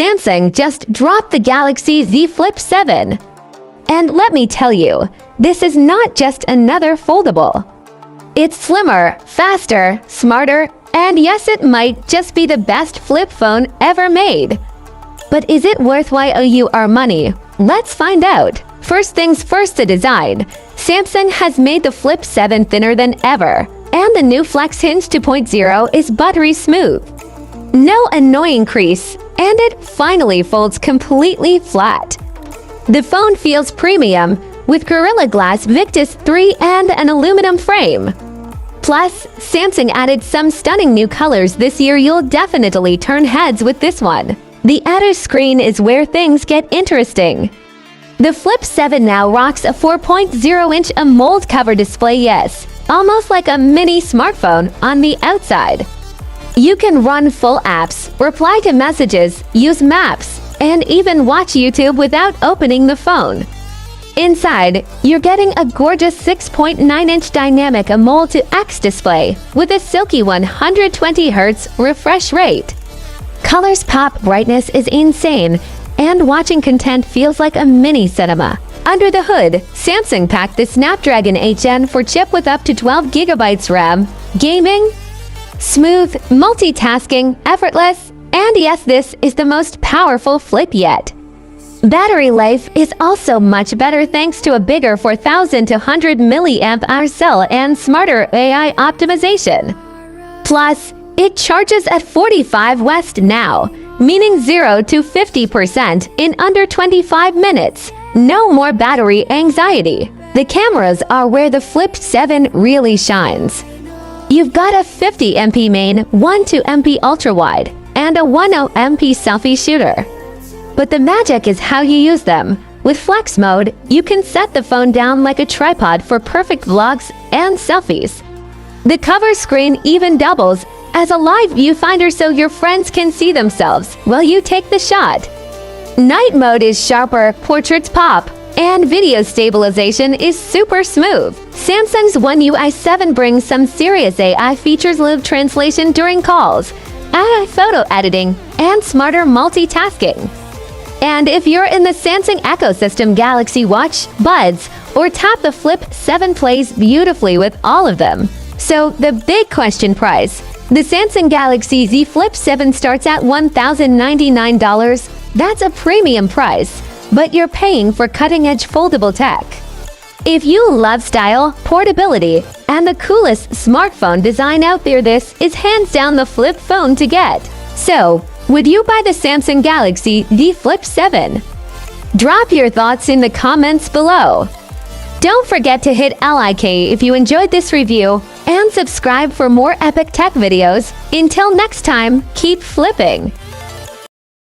Samsung just dropped the Galaxy Z Flip 7. And let me tell you, this is not just another foldable. It's slimmer, faster, smarter, and yes, it might just be the best flip phone ever made. But is it worthwhile our money? Let's find out. First things first, the design. Samsung has made the Flip 7 thinner than ever, and the new Flex Hinge 2.0 is buttery smooth. No annoying crease, and it finally folds completely flat. The phone feels premium, with Gorilla Glass Victus 3 and an aluminum frame. Plus, Samsung added some stunning new colors this year. You'll definitely turn heads with this one. The outer screen is where things get interesting. The Flip 7 now rocks a 4.0-inch AMOLED cover display, yes, almost like a mini smartphone on the outside. You can run full apps, reply to messages, use maps, and even watch YouTube without opening the phone. Inside, you're getting a gorgeous 6.9-inch dynamic AMOLED to X display with a silky 120Hz refresh rate. Colors pop, brightness is insane, and watching content feels like a mini cinema. Under the hood, Samsung packed the Snapdragon 8 Gen 4 chip with up to 12 GB RAM, gaming, smooth, multitasking, effortless, and yes, this is the most powerful flip yet. Battery life is also much better thanks to a bigger 4200 mAh cell and smarter AI optimization. Plus, it charges at 45 West now, meaning 0 to 50% in under 25 minutes. No more battery anxiety. The cameras are where the Flip 7 really shines. You've got a 50MP main, 12MP ultra-wide, and a 10MP selfie shooter. But the magic is how you use them. With Flex Mode, you can set the phone down like a tripod for perfect vlogs and selfies. The cover screen even doubles as a live viewfinder so your friends can see themselves while you take the shot. Night mode is sharper, portraits pop, and video stabilization is super smooth. Samsung's One UI 7 brings some serious AI features, live translation during calls, AI photo editing, and smarter multitasking. And if you're in the Samsung ecosystem, Galaxy Watch, Buds, or Tap, the Flip 7 plays beautifully with all of them. So the big question price. The Samsung Galaxy Z Flip 7 starts at $1,099. That's a premium price, but you're paying for cutting-edge foldable tech. If you love style, portability, and the coolest smartphone design out there, this is hands down the flip phone to get. So, would you buy the Samsung Galaxy Z Flip 7? Drop your thoughts in the comments below. Don't forget to hit like if you enjoyed this review, and subscribe for more epic tech videos. Until next time, keep flipping!